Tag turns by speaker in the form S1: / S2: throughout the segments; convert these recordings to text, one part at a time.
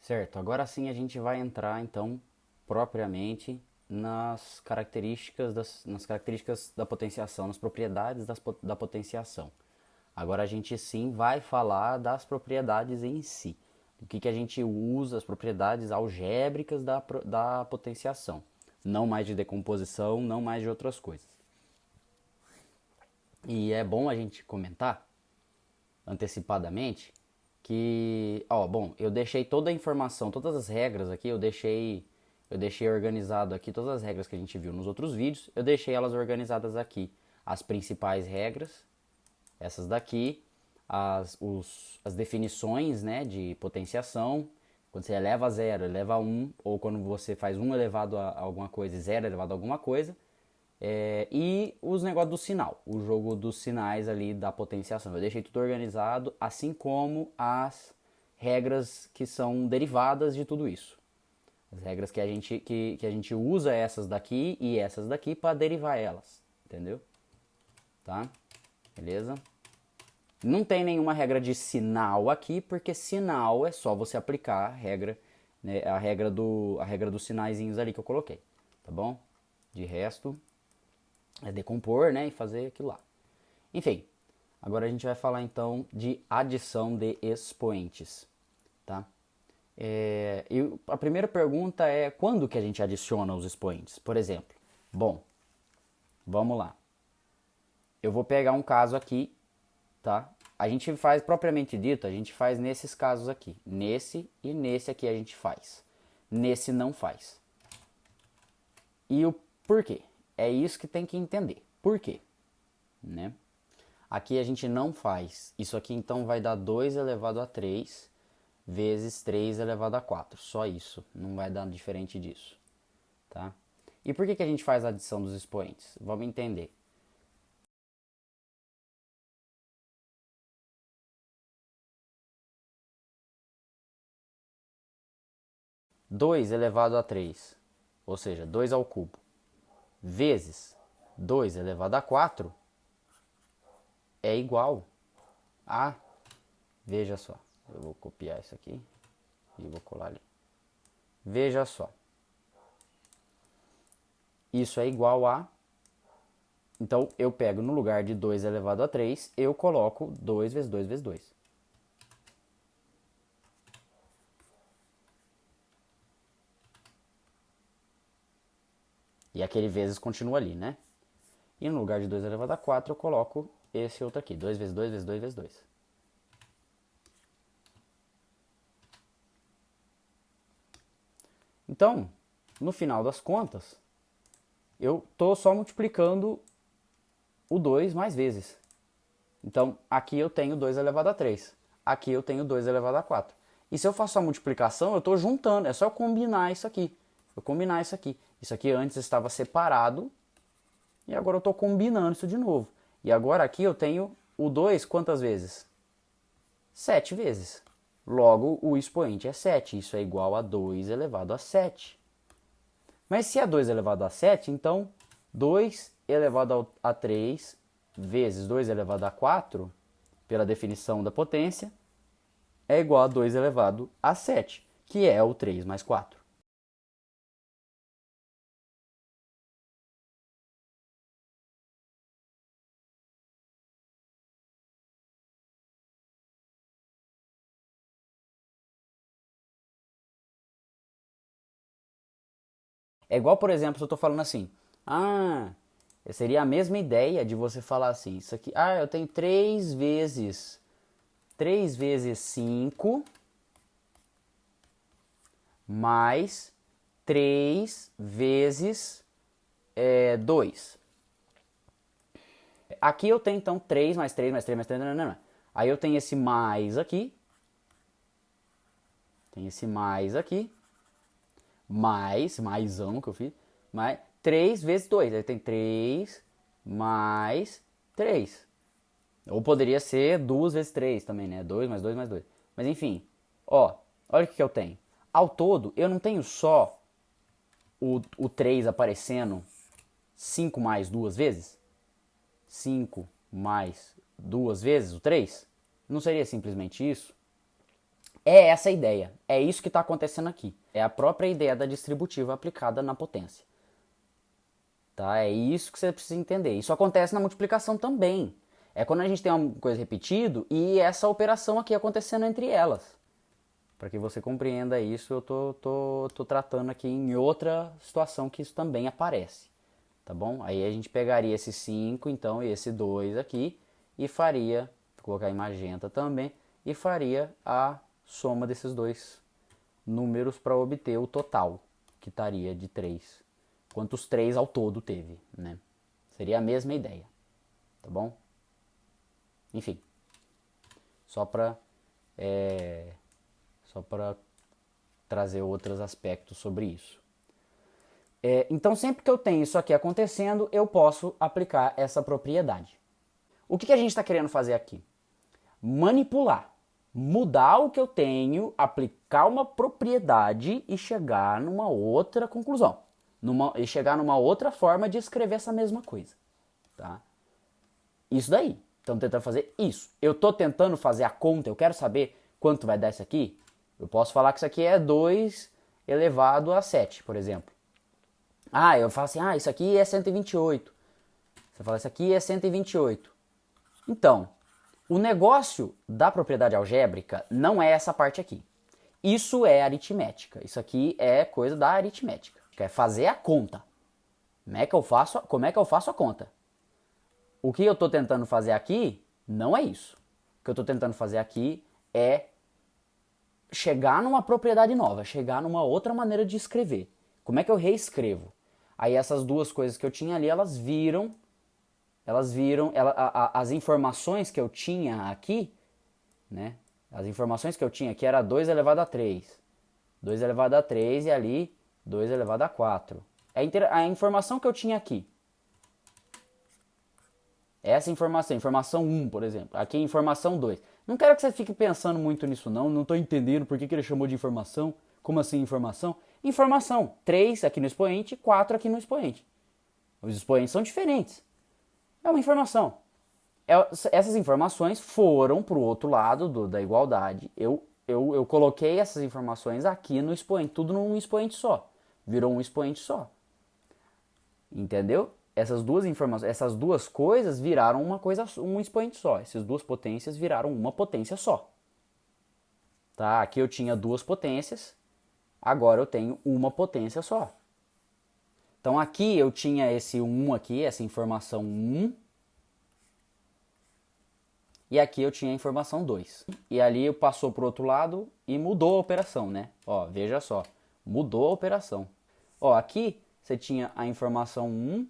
S1: Certo, agora sim a gente vai entrar então propriamente nas características da potenciação, nas propriedades da potenciação. Agora a gente sim vai falar das propriedades em si, do que a gente usa, as propriedades algébricas da potenciação, não mais de decomposição, não mais de outras coisas. E é bom a gente comentar antecipadamente que, ó, bom, eu deixei toda a informação, todas as regras aqui, eu deixei organizado aqui todas as regras que a gente viu nos outros vídeos, eu deixei elas organizadas aqui. As principais regras, essas daqui, as definições, né, de potenciação, quando você eleva a zero, eleva a 1, ou quando você faz 1 elevado a alguma coisa e 0 elevado a alguma coisa, e os negócios do sinal, o jogo dos sinais ali da potenciação. Eu deixei tudo organizado, assim como as regras que são derivadas de tudo isso. As regras que a gente usa essas daqui e essas daqui para derivar elas, entendeu? Tá? Beleza? Não tem nenhuma regra de sinal aqui, porque sinal é só você aplicar a regra, né, a regra dos sinaizinhos ali que eu coloquei, tá bom? De resto, é decompor, né, e fazer aquilo lá. Enfim, agora a gente vai falar então de adição de expoentes, tá? E a primeira pergunta é quando que a gente adiciona os expoentes? Por exemplo, bom, vamos lá. Eu vou pegar um caso aqui, tá? A gente faz propriamente dito, a gente faz nesses casos aqui, nesse e nesse aqui a gente faz. Nesse não faz. E o porquê? É isso que tem que entender. Por quê? Né? Aqui a gente não faz. Isso aqui então vai dar 2 elevado a 3 vezes 3 elevado a 4. Só isso. Não vai dar diferente disso. Tá? E por que a gente faz a adição dos expoentes? Vamos entender. Dois elevado a 3, ou seja, 2 ao cubo, vezes 2 elevado a 4 é igual a, veja só, eu vou copiar isso aqui e vou colar ali. Veja só, isso é igual a, então eu pego no lugar de 2 elevado a 3, eu coloco 2 vezes 2 vezes 2. E aquele vezes continua ali, né? E no lugar de 2 elevado a 4 eu coloco esse outro aqui, 2 vezes 2 vezes 2 vezes 2. Então, no final das contas, eu estou só multiplicando o 2 mais vezes. Então, aqui eu tenho 2 elevado a 3. Aqui eu tenho 2 elevado a 4. E se eu faço a multiplicação, eu estou juntando. É só eu combinar isso aqui. Eu combinar isso aqui. Isso aqui antes estava separado. E agora eu estou combinando isso de novo. E agora aqui eu tenho o 2 quantas vezes? 7 vezes. Logo, o expoente é 7. Isso é igual a 2 elevado a 7. Mas se é 2 elevado a 7, então 2 elevado a 3 vezes 2 elevado a 4, pela definição da potência, é igual a 2 elevado a 7, que é o 3 mais 4. É igual, por exemplo, se eu estou falando assim, seria a mesma ideia de você falar assim, isso aqui, eu tenho 3 vezes 5 mais 3 vezes 2. Aqui eu tenho então 3 mais 3 mais 3 mais 3. Não, não, não. Aí eu tenho esse mais aqui. Tem esse mais aqui. Maisão que eu fiz. Mais 3 vezes 2. Aí tem 3 mais 3. Ou poderia ser 2 vezes 3 também, né? 2 mais 2 mais 2. Mas enfim, ó, olha o que eu tenho. Ao todo, eu não tenho só o 3 aparecendo 5 mais 2 vezes? 5 mais 2 vezes o 3? Não seria simplesmente isso? É essa a ideia. É isso que está acontecendo aqui. É a própria ideia da distributiva aplicada na potência. Tá? É isso que você precisa entender. Isso acontece na multiplicação também. É quando a gente tem uma coisa repetida e essa operação aqui acontecendo entre elas. Para que você compreenda isso, eu tô tratando aqui em outra situação que isso também aparece. Tá bom? Aí a gente pegaria esse 5, então, e esse 2 aqui, e faria, vou colocar em magenta também, e faria a soma desses dois números para obter o total, que estaria de 3. Quantos 3 ao todo teve, né? Seria a mesma ideia, tá bom? Enfim, só para trazer outros aspectos sobre isso. Então, sempre que eu tenho isso aqui acontecendo, eu posso aplicar essa propriedade. O que a gente está querendo fazer aqui? Manipular, mudar o que eu tenho, aplicar uma propriedade e chegar numa outra conclusão. E chegar numa outra forma de escrever essa mesma coisa. Tá? Isso daí. Estamos tentando fazer isso. Eu estou tentando fazer a conta, eu quero saber quanto vai dar isso aqui. Eu posso falar que isso aqui é 2 elevado a 7, por exemplo. Eu falo assim, isso aqui é 128. Você fala, isso aqui é 128. Então, o negócio da propriedade algébrica não é essa parte aqui. Isso é aritmética. Isso aqui é coisa da aritmética. É fazer a conta. Como é que eu faço a conta? O que eu estou tentando fazer aqui não é isso. O que eu estou tentando fazer aqui é chegar numa propriedade nova, chegar numa outra maneira de escrever. Como é que eu reescrevo? Aí essas duas coisas que eu tinha ali, elas viram as informações que eu tinha aqui, né? As informações que eu tinha aqui era 2 elevado a 3. 2 elevado a 3 e ali 2 elevado a 4. A informação que eu tinha aqui. Essa informação 1, por exemplo. Aqui informação 2. Não quero que você fique pensando muito nisso não estou entendendo por que ele chamou de informação. Como assim informação? Informação, 3 aqui no expoente, 4 aqui no expoente. Os expoentes são diferentes. É uma informação. Essas informações foram para o outro lado da igualdade. Eu coloquei essas informações aqui no expoente, tudo num expoente só. Virou um expoente só. Entendeu? Essas duas coisas viraram um expoente só. Essas duas potências viraram uma potência só. Tá? Aqui eu tinha duas potências, agora eu tenho uma potência só. Então aqui eu tinha esse 1 aqui, essa informação 1. E aqui eu tinha a informação 2. E ali passou para o outro lado e mudou a operação, né? Ó, veja só, mudou a operação. Ó, aqui você tinha a informação 1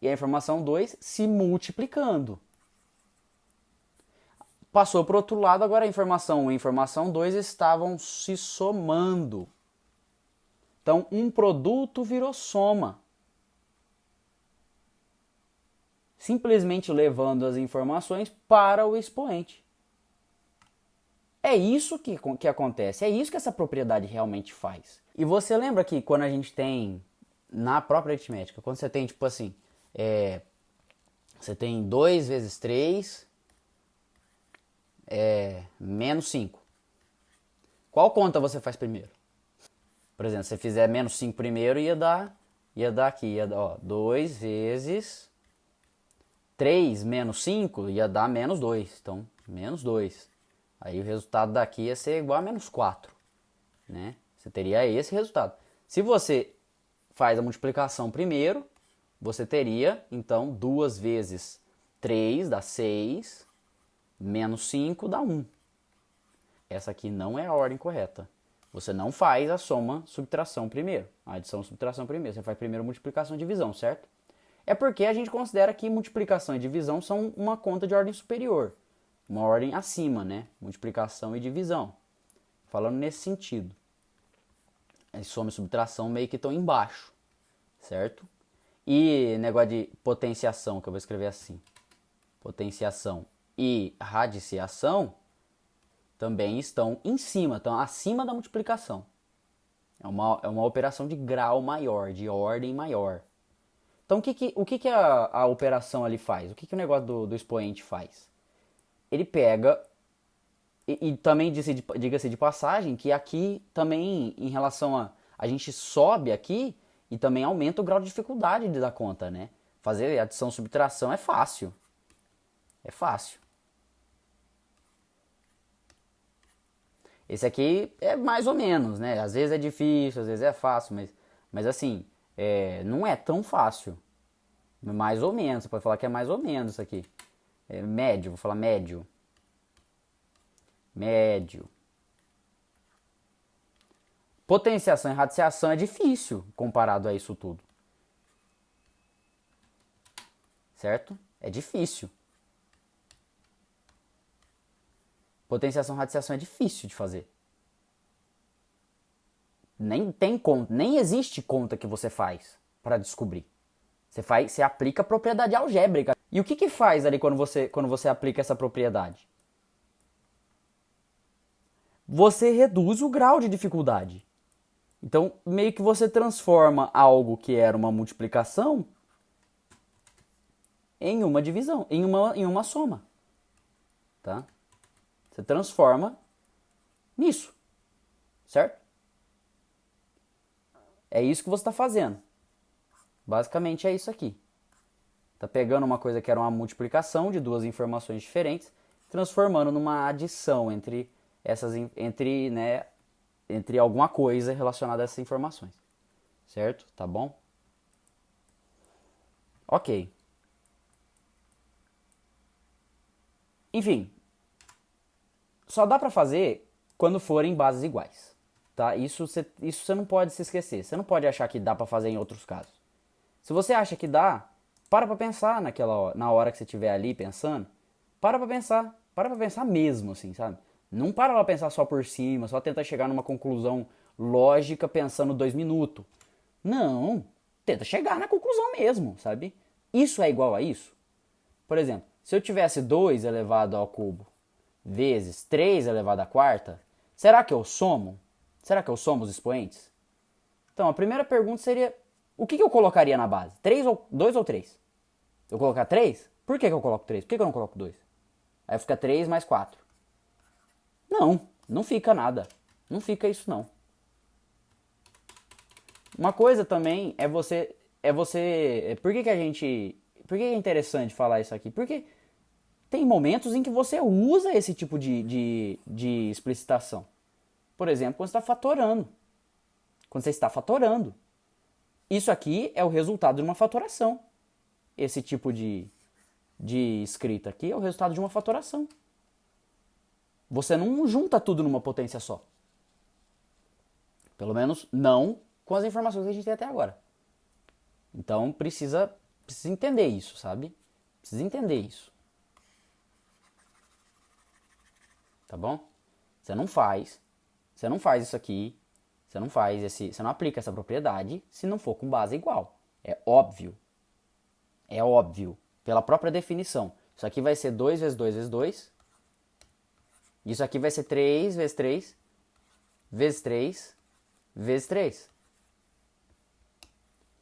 S1: e a informação 2 se multiplicando. Passou para o outro lado, agora a informação 1 e a informação 2 estavam se somando. Então, um produto virou soma. Simplesmente levando as informações para o expoente. É isso que acontece, é isso que essa propriedade realmente faz. E você lembra que quando a gente tem, na própria aritmética, quando você tem tipo assim, você tem 2 vezes 3 menos 5. Qual conta você faz primeiro? Por exemplo, se você fizer menos 5 primeiro, ia dar aqui, 2 vezes 3 menos 5 ia dar menos 2. Então, menos 2. Aí o resultado daqui ia ser igual a menos 4. Né? Você teria esse resultado. Se você faz a multiplicação primeiro, você teria, então, 2 vezes 3 dá 6, menos 5 dá 1. Essa aqui não é a ordem correta. Você não faz a soma, subtração primeiro. A adição, subtração primeiro. Você faz primeiro multiplicação e divisão, certo? É porque a gente considera que multiplicação e divisão são uma conta de ordem superior. Uma ordem acima, né? Multiplicação e divisão. Falando nesse sentido. A soma e subtração meio que estão embaixo, certo? E negócio de potenciação, que eu vou escrever assim. Potenciação e radiciação também estão em cima, estão acima da multiplicação. É uma operação de grau maior, de ordem maior. Então, o que a operação ali faz? O que o negócio do expoente faz? Ele pega E também diga-se de passagem que aqui também, em relação a gente sobe aqui e também aumenta o grau de dificuldade de dar conta, né? Fazer adição, subtração é fácil. É fácil. Esse aqui é mais ou menos, né? Às vezes é difícil, às vezes é fácil, mas assim, não é tão fácil. Mais ou menos, você pode falar que é mais ou menos isso aqui. É médio, vou falar médio. Médio. Potenciação e radiciação é difícil comparado a isso tudo. Certo? É difícil. Potenciação e radiciação é difícil de fazer. Nem tem conta, nem existe conta que você faz para descobrir. Você aplica a propriedade algébrica. E o que faz ali quando você aplica essa propriedade? Você reduz o grau de dificuldade. Então, meio que você transforma algo que era uma multiplicação em uma divisão, em uma soma. Tá? Você transforma nisso. Certo? É isso que você está fazendo. Basicamente é isso aqui. Está pegando uma coisa que era uma multiplicação de duas informações diferentes, transformando numa adição entre essas, entre alguma coisa relacionada a essas informações. Certo? Tá bom? Ok. Enfim, só dá para fazer quando forem bases iguais. Tá? Isso você não pode se esquecer. Você não pode achar que dá para fazer em outros casos. Se você acha que dá, para pra pensar na hora que você estiver ali pensando. Para pra pensar. Para pra pensar mesmo, assim, sabe? Não para pra pensar só por cima, só tentar chegar numa conclusão lógica pensando 2 minutos. Não. Tenta chegar na conclusão mesmo, sabe? Isso é igual a isso? Por exemplo, se eu tivesse 2 elevado ao cubo vezes 3 elevado à quarta, será que eu somo? Será que eu somo os expoentes? Então, a primeira pergunta seria: o que eu colocaria na base? 2 ou 3? Eu colocar 3? Por que eu coloco 3? Por que eu não coloco 2? Aí fica 3 mais 4. Não, não fica nada. Não fica isso não. Uma coisa também é você. Por que a gente. Por que é interessante falar isso aqui? Porque tem momentos em que você usa esse tipo de explicitação. Por exemplo, quando você está fatorando. Quando você está fatorando. Isso aqui é o resultado de uma fatoração. Esse tipo de escrita aqui é o resultado de uma fatoração. Você não junta tudo numa potência só. Pelo menos não com as informações que a gente tem até agora. Então precisa entender isso, sabe? Precisa entender isso. Tá bom? Você não faz isso aqui, você não aplica essa propriedade se não for com base igual. É óbvio. É óbvio. Pela própria definição. Isso aqui vai ser 2 vezes 2 vezes 2. Isso aqui vai ser 3 vezes 3 vezes 3 vezes 3.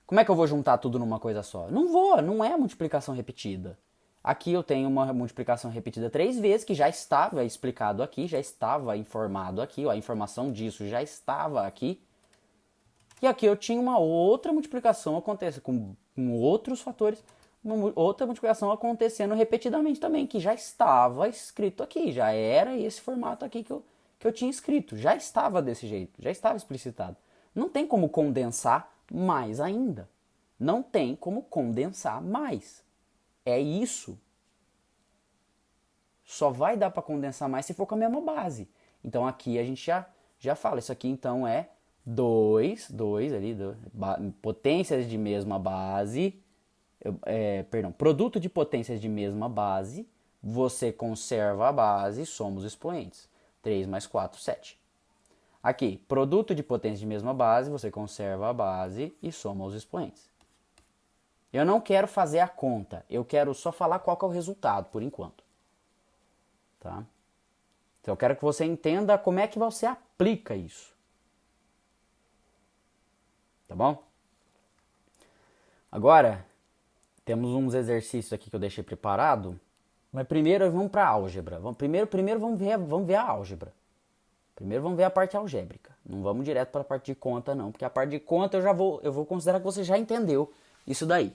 S1: Como é que eu vou juntar tudo numa coisa só? Não vou, não é multiplicação repetida. Aqui eu tenho uma multiplicação repetida 3 vezes, que já estava explicado aqui, já estava informado aqui, ó, a informação disso já estava aqui. E aqui eu tinha uma outra multiplicação acontecendo com outros fatores, uma outra multiplicação acontecendo repetidamente também, que já estava escrito aqui, já era esse formato aqui que eu tinha escrito, já estava desse jeito, já estava explicitado. Não tem como condensar mais ainda. Não tem como condensar mais. É isso. Só vai dar para condensar mais se for com a mesma base. Então aqui a gente já fala, isso aqui então é 2 ali, potências de mesma base, produto de potências de mesma base, você conserva a base, soma os expoentes. 3 mais 4, 7. Aqui, produto de potências de mesma base, você conserva a base e soma os expoentes. Eu não quero fazer a conta, eu quero só falar qual que é o resultado, por enquanto. Tá? Então eu quero que você entenda como é que você aplica isso. Tá bom? Agora, temos uns exercícios aqui que eu deixei preparado Mas primeiro vamos para a álgebra. Primeiro vamos ver a álgebra. Primeiro vamos ver a parte algébrica. Não vamos direto para a parte de conta não, porque a parte de conta eu vou considerar que você já entendeu isso daí.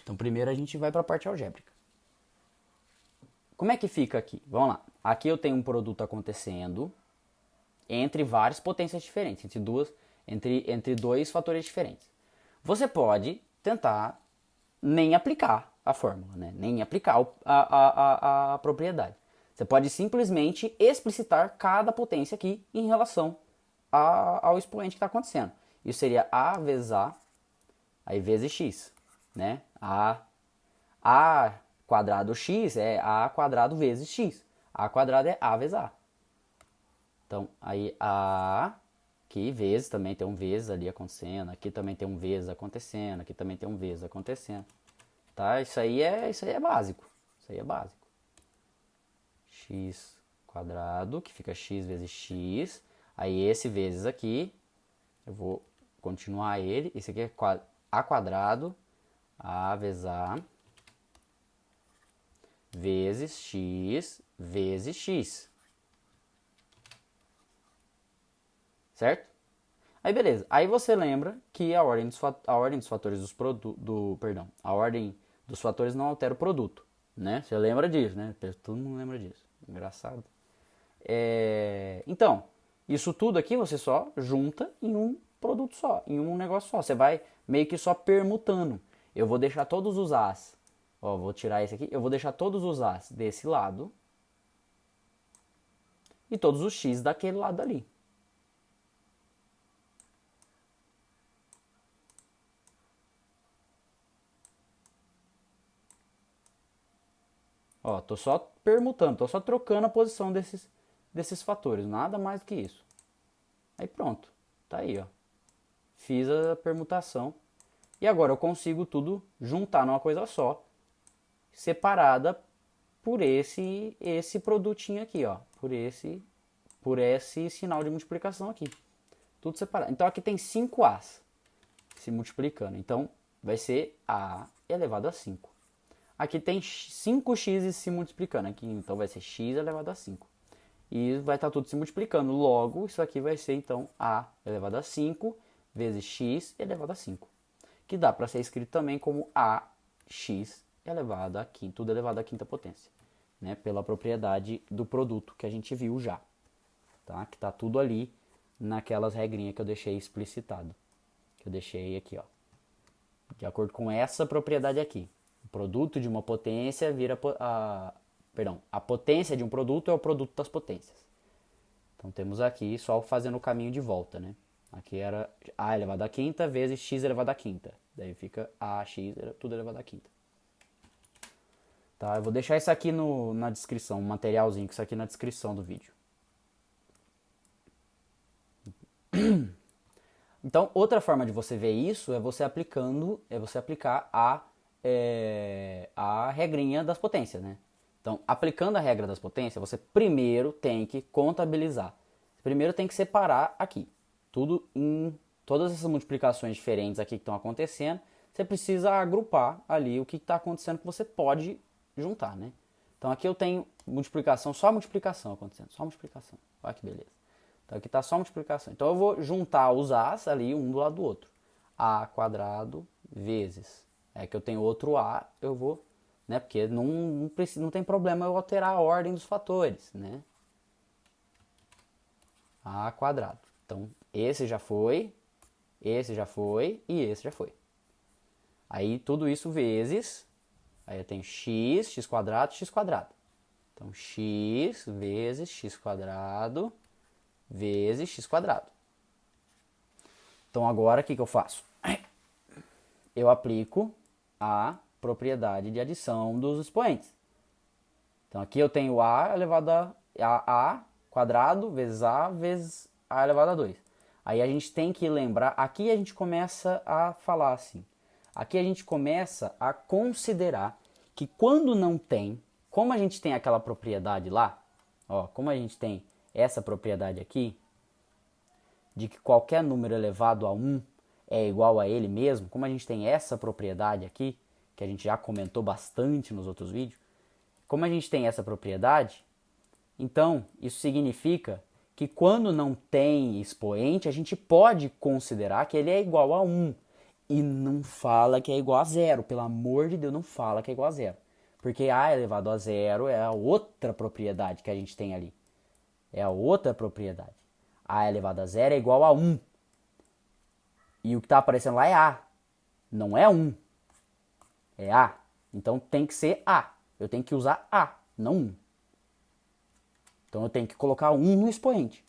S1: Então primeiro a gente vai para a parte algébrica. Como é que fica aqui? Vamos lá. Aqui eu tenho um produto acontecendo entre várias potências diferentes, entre dois fatores diferentes. Você pode tentar nem aplicar a fórmula, né? Nem aplicar a propriedade. Você pode simplesmente explicitar cada potência aqui em relação ao expoente que está acontecendo. Isso seria A vezes A, aí vezes X, né? A quadrado X é A quadrado vezes X. A quadrado é A vezes A. Então, aí A, aqui vezes, também tem um vezes ali acontecendo, aqui também tem um vezes acontecendo, aqui também tem um vezes acontecendo. Tá? Isso aí é básico. Isso aí é básico. X quadrado, que fica x vezes x. Aí esse vezes aqui, eu vou continuar ele. Esse aqui é a quadrado, a vezes a, vezes x. Certo? Aí beleza. Aí você lembra que a ordem dos fatores a ordem dos fatores não altera o produto, né? Você lembra disso, né? Todo mundo lembra disso. Engraçado. Então, isso tudo aqui você só junta em um produto só, em um negócio só. Você vai meio que só permutando. Eu vou deixar todos os A's. Ó, vou tirar esse aqui. Eu vou deixar todos os A's desse lado e todos os X daquele lado ali. Ó, tô só permutando, tô só trocando a posição desses fatores, nada mais do que isso. Aí pronto, tá aí, ó. Fiz a permutação. E agora eu consigo tudo juntar numa coisa só, separada por esse produtinho aqui, ó. Por esse sinal de multiplicação aqui. Tudo separado. Então aqui tem 5 A's se multiplicando. Então vai ser A elevado a 5. Aqui tem 5x se multiplicando. Aqui então vai ser x elevado a 5. E vai estar tudo se multiplicando. Logo, isso aqui vai ser então A elevado a 5 vezes x elevado a 5. Que dá para ser escrito também como AX elevado a quinta, tudo elevado à quinta potência. Né? Pela propriedade do produto que a gente viu já. Tá? Que está tudo ali naquelas regrinhas que eu deixei explicitado. Que eu deixei aqui, ó. De acordo com essa propriedade aqui. O produto de uma potência vira a potência de um produto é o produto das potências. Então temos aqui só fazendo o caminho de volta, né? Aqui era A elevado à quinta vezes x elevado à quinta. Daí fica AX tudo elevado à quinta. Tá, eu vou deixar isso aqui na descrição, um materialzinho, isso aqui na descrição do vídeo. Então, outra forma de você ver isso é você aplicar a regrinha das potências, né? Então, aplicando a regra das potências, você primeiro tem que contabilizar. Primeiro tem que separar aqui. Todas essas multiplicações diferentes aqui que estão acontecendo, você precisa agrupar ali o que está acontecendo que você pode juntar, né? Então aqui eu tenho só multiplicação acontecendo, só multiplicação. Olha que beleza. Então aqui está só multiplicação. Então eu vou juntar os A's ali, um do lado do outro. A quadrado vezes. É que eu tenho outro A, eu vou, né? Porque não tem problema eu alterar a ordem dos fatores, né? A quadrado. Então esse já foi e esse já foi. Aí tudo isso vezes, aí eu tenho x quadrado, x quadrado. Então x vezes x quadrado vezes x quadrado. Então agora o que eu faço? Eu aplico a propriedade de adição dos expoentes. Então aqui eu tenho a elevado a quadrado vezes a elevado a 2. Aí a gente tem que lembrar, aqui a gente começa a falar assim. Aqui a gente começa a considerar que quando não tem, como a gente tem aquela propriedade lá, ó, como a gente tem essa propriedade aqui, de que qualquer número elevado a 1 é igual a ele mesmo, como a gente tem essa propriedade aqui, que a gente já comentou bastante nos outros vídeos, como a gente tem essa propriedade, então isso significa que quando não tem expoente, a gente pode considerar que ele é igual a 1. E não fala que é igual a zero. Pelo amor de Deus, não fala que é igual a zero. Porque a elevado a zero é a outra propriedade que a gente tem ali. É a outra propriedade. A elevado a zero é igual a 1. E o que está aparecendo lá é A. Não é 1. É A. Então tem que ser A. Eu tenho que usar A, não 1. Então eu tenho que colocar 1 no expoente.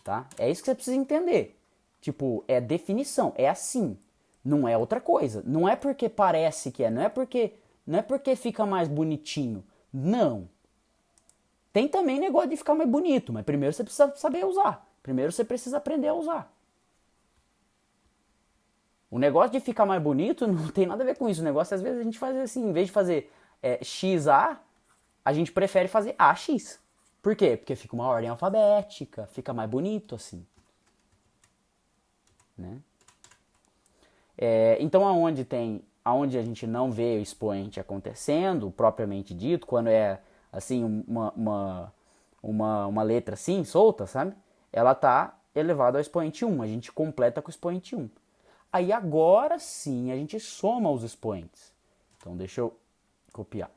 S1: Tá? É isso que você precisa entender. Tipo, é definição. É assim. Não é outra coisa. Não é porque parece que é. Não é porque fica mais bonitinho. Não. Tem também negócio de ficar mais bonito. Mas primeiro você precisa saber usar. Primeiro você precisa aprender a usar. O negócio de ficar mais bonito não tem nada a ver com isso. O negócio, às vezes, a gente faz assim. Em vez de fazer XA, a gente prefere fazer AX. Por quê? Porque fica uma ordem alfabética. Fica mais bonito assim. Né? Então, aonde a gente não vê o expoente acontecendo, propriamente dito, quando é assim uma letra assim, solta, sabe? Ela está elevada ao expoente 1, a gente completa com o expoente 1. Aí agora sim a gente soma os expoentes. Então deixa eu copiar.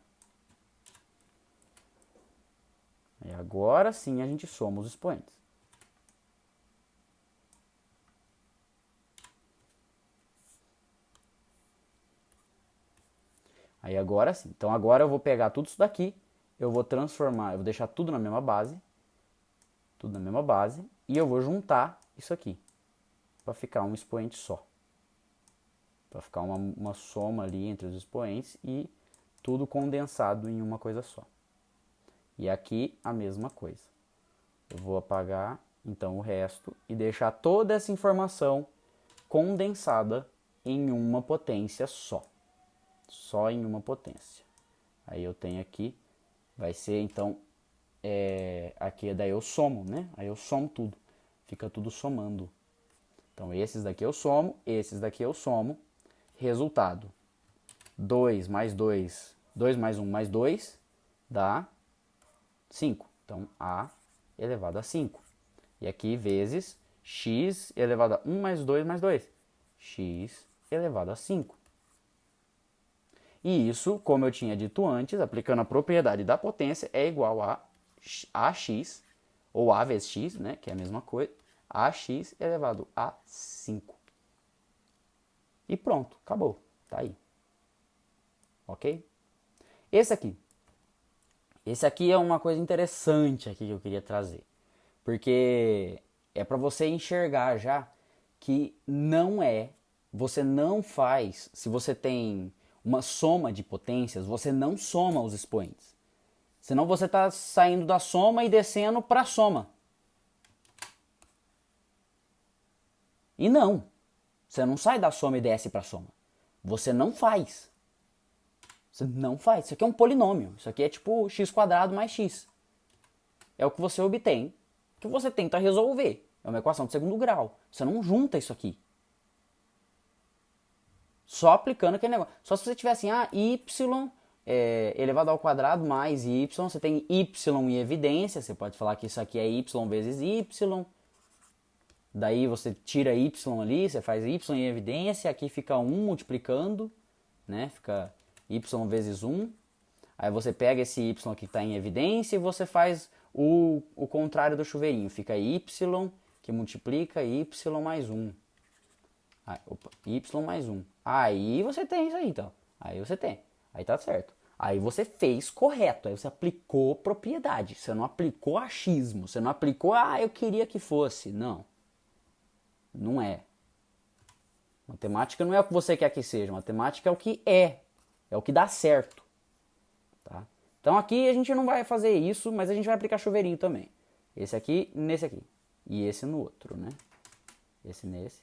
S1: Aí agora sim a gente soma os expoentes. Aí agora sim. Então agora eu vou pegar tudo isso daqui, eu vou transformar, eu vou deixar tudo na mesma base, e eu vou juntar isso aqui, para ficar um expoente só. Para ficar uma soma ali entre os expoentes e tudo condensado em uma coisa só. E aqui a mesma coisa. Eu vou apagar então o resto e deixar toda essa informação condensada em uma potência só. Só em uma potência. Aí eu tenho aqui, vai ser então, aqui daí eu somo, né? Aí eu somo tudo, fica tudo somando. Então esses daqui eu somo, esses daqui eu somo. Resultado, 2 mais 2, 2 mais 1 mais 2, dá 5. Então A elevado a 5. E aqui vezes x elevado a 1 mais 2 mais 2. X elevado a 5. E isso, como eu tinha dito antes, aplicando a propriedade da potência, é igual a AX, ou A vezes x, né, que é a mesma coisa, AX elevado a 5. E pronto, acabou. Tá aí. Ok? Esse aqui é uma coisa interessante aqui que eu queria trazer. Porque é para você enxergar já que você não faz, se você tem uma soma de potências, você não soma os expoentes. Senão você está saindo da soma e descendo para a soma. E não. Você não sai da soma e desce para a soma. Você não faz. Você não faz. Isso aqui é um polinômio. Isso aqui é tipo x² mais x. É o que você obtém, que você tenta resolver. É uma equação de segundo grau. Você não junta isso aqui. Só aplicando aquele negócio. Só se você tiver assim, y elevado ao quadrado mais y. Você tem y em evidência. Você pode falar que isso aqui é y vezes y. Daí você tira y ali, você faz y em evidência. Aqui fica 1 multiplicando, né? Fica y vezes 1. Aí você pega esse y que está em evidência e você faz o contrário do chuveirinho. Fica y que multiplica y mais 1. Y mais 1. Aí você tem isso aí, então. Aí você tem. Aí tá certo. Aí você fez correto. Aí você aplicou propriedade. Você não aplicou achismo. Você não aplicou, eu queria que fosse. Não. Não é. Matemática não é o que você quer que seja. Matemática é o que é. É o que dá certo. Tá? Então aqui a gente não vai fazer isso, mas a gente vai aplicar chuveirinho também. Esse aqui nesse aqui. E esse no outro, né? Esse nesse.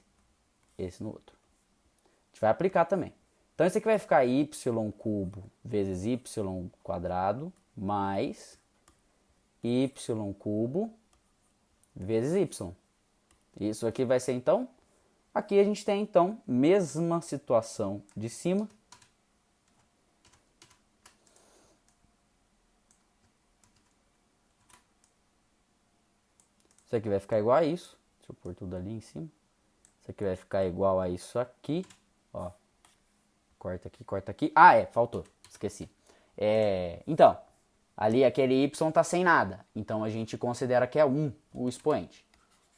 S1: Esse no outro. A gente vai aplicar também. Então esse aqui vai ficar y cubo vezes y quadrado mais y cubo vezes y. Isso aqui vai ser então, aqui a gente tem então mesma situação de cima. Isso aqui vai ficar igual a isso. Deixa eu pôr tudo ali em cima. Isso aqui vai ficar igual a isso aqui. Ó. Corta aqui, corta aqui. Ah, faltou. Esqueci. Então, ali aquele y tá sem nada. Então a gente considera que é 1 o expoente.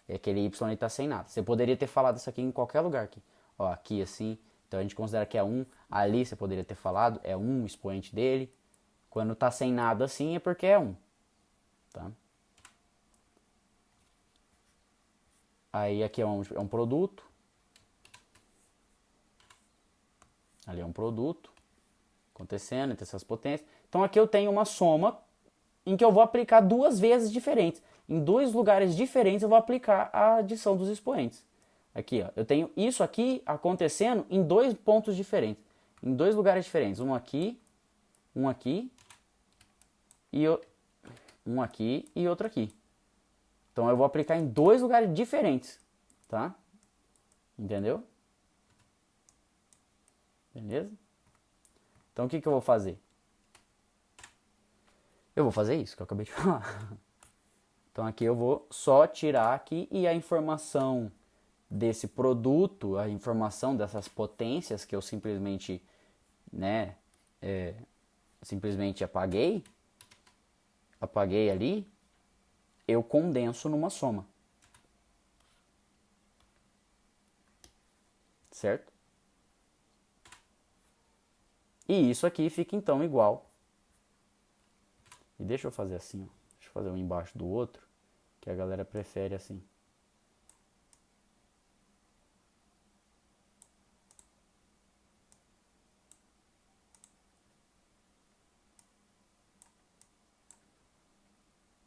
S1: E aquele y ali tá sem nada. Você poderia ter falado isso aqui em qualquer lugar aqui. Ó, aqui assim. Então a gente considera que é 1. Ali você poderia ter falado, é 1 o expoente dele. Quando tá sem nada assim é porque é 1. Tá? Aí aqui é um produto. Ali é um produto acontecendo entre essas potências. Então aqui eu tenho uma soma em que eu vou aplicar duas vezes diferentes. Em dois lugares diferentes eu vou aplicar a adição dos expoentes. Aqui, ó, eu tenho isso aqui acontecendo em dois pontos diferentes. Em dois lugares diferentes. Um aqui e outro aqui. Então eu vou aplicar em dois lugares diferentes, tá? Entendeu? Beleza? Então o que eu vou fazer? Eu vou fazer isso que eu acabei de falar. Então aqui eu vou só tirar aqui e a informação desse produto, a informação dessas potências que eu simplesmente, né, simplesmente apaguei ali, eu condenso numa soma. Certo? E isso aqui fica então igual. E deixa eu fazer assim, ó. Deixa eu fazer um embaixo do outro, que a galera prefere assim.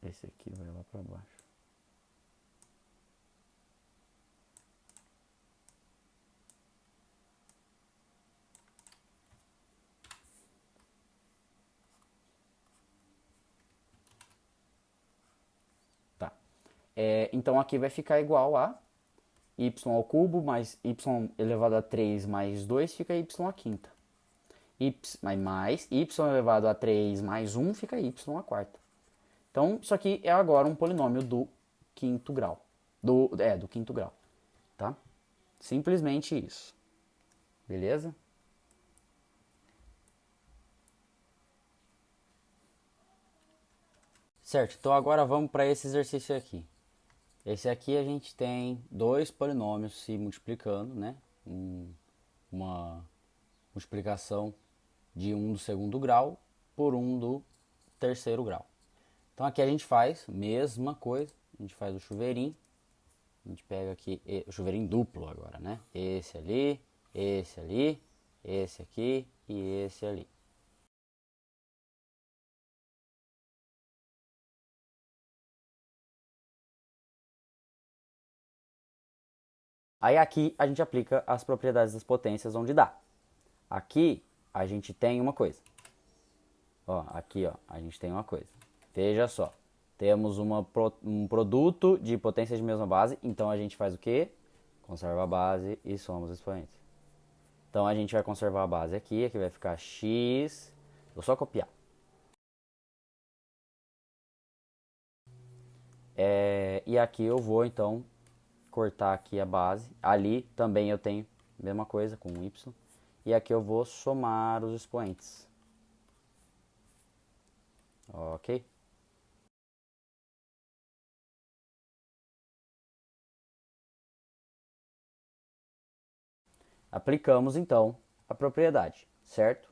S1: Esse aqui vai lá para baixo. Tá. Então aqui vai ficar igual a y ao cubo mais y elevado a 3 mais 2 fica y à quinta. Mais y elevado a 3 mais 1 fica y à quarta. Então isso aqui é agora um polinômio do quinto grau. Do quinto grau. Tá? Simplesmente isso. Beleza? Certo, então agora vamos para esse exercício aqui. Esse aqui a gente tem dois polinômios se multiplicando, né? Uma multiplicação de um do segundo grau por um do terceiro grau. Então aqui a gente faz a mesma coisa, a gente faz o chuveirinho, a gente pega aqui o chuveirinho duplo agora, né? Esse ali, esse aqui e esse ali. Aí aqui a gente aplica as propriedades das potências onde dá. Aqui a gente tem uma coisa. Ó, aqui ó, a gente tem uma coisa. Veja só. Temos um produto de potências de mesma base, então a gente faz o quê? Conserva a base e soma os expoentes. Então a gente vai conservar a base aqui vai ficar x. Vou só copiar. E aqui eu vou então cortar aqui a base. Ali também eu tenho a mesma coisa com y. E aqui eu vou somar os expoentes. Ok? Aplicamos então a propriedade, certo?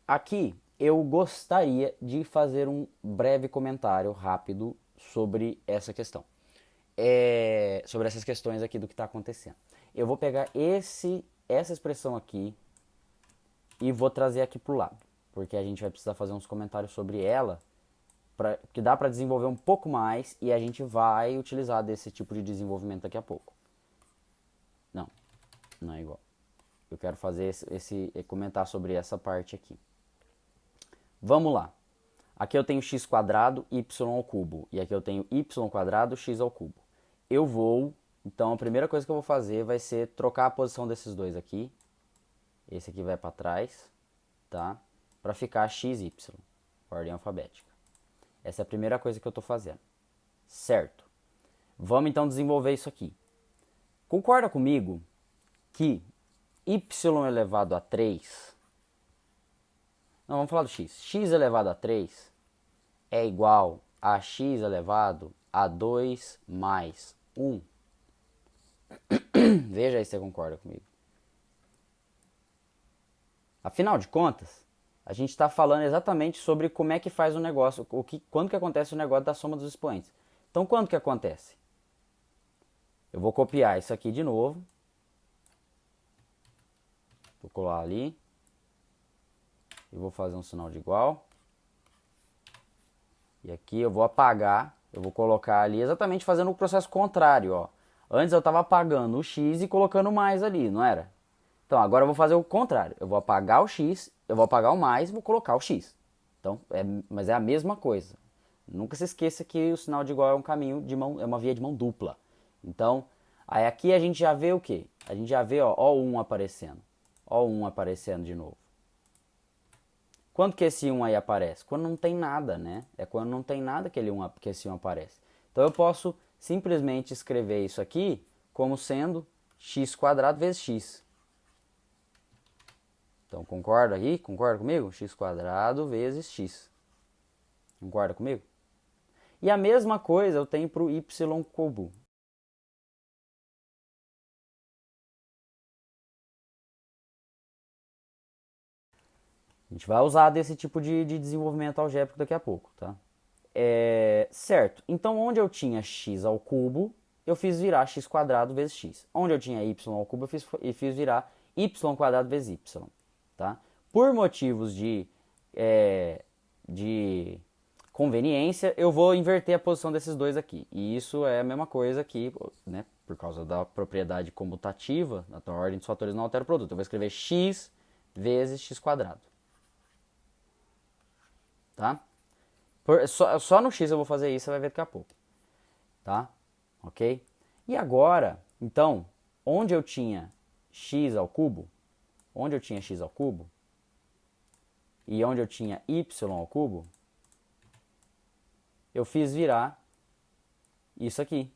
S1: Aqui eu gostaria de fazer um breve comentário rápido sobre essa questão. Sobre essas questões aqui do que está acontecendo. Eu vou pegar essa expressão aqui e vou trazer aqui para o lado, porque a gente vai precisar fazer uns comentários sobre ela, que dá para desenvolver um pouco mais e a gente vai utilizar desse tipo de desenvolvimento daqui a pouco. Não é igual. Eu quero fazer comentar sobre essa parte aqui. Vamos lá. Aqui eu tenho x quadrado, y ao cubo. E aqui eu tenho y quadrado, x ao cubo. Então a primeira coisa que eu vou fazer vai ser trocar a posição desses dois aqui. Esse aqui vai para trás, tá? Para ficar x, y, ordem alfabética. Essa é a primeira coisa que eu estou fazendo. Certo. Vamos então desenvolver isso aqui. Concorda comigo que y elevado a 3... Não, vamos falar do x. X elevado a 3 é igual a x elevado a 2 mais 1. Veja aí se você concorda comigo. Afinal de contas, a gente está falando exatamente sobre como é que faz o negócio, quando que acontece o negócio da soma dos expoentes. Então, quando que acontece? Eu vou copiar isso aqui de novo. Vou colar ali. E vou fazer um sinal de igual. E aqui eu vou apagar. Eu vou colocar ali exatamente fazendo o processo contrário, ó. Antes eu estava apagando o x e colocando mais ali, não era? Então agora eu vou fazer o contrário. Eu vou apagar o x, eu vou apagar o mais e vou colocar o x. Então, mas é a mesma coisa. Nunca se esqueça que o sinal de igual é um caminho de mão, é uma via de mão dupla. Então, aí aqui a gente já vê o quê? A gente já vê, ó, O1 aparecendo. O1 aparecendo de novo. Quando que esse 1 aí aparece? Quando não tem nada, né? É quando não tem nada que esse 1 aparece. Então eu posso simplesmente escrever isso aqui como sendo x² vezes x. Então concorda aí? Concorda comigo? x² vezes x. Concorda comigo? E a mesma coisa eu tenho para o y cubo. A gente vai usar desse tipo de desenvolvimento algébrico daqui a pouco, tá? Certo, então onde eu tinha x ao cubo, eu fiz virar x² vezes x. Onde eu tinha y ao cubo, eu fiz virar y² vezes y, tá? Por motivos de conveniência, eu vou inverter a posição desses dois aqui. E isso é a mesma coisa aqui, né? Por causa da propriedade comutativa, a ordem dos fatores não altera o produto. Eu vou escrever x vezes x². Tá? Só no x eu vou fazer isso, você vai ver daqui a pouco. Tá? Ok? E agora, então, onde eu tinha x ao cubo, e onde eu tinha y ao cubo, eu fiz virar isso aqui.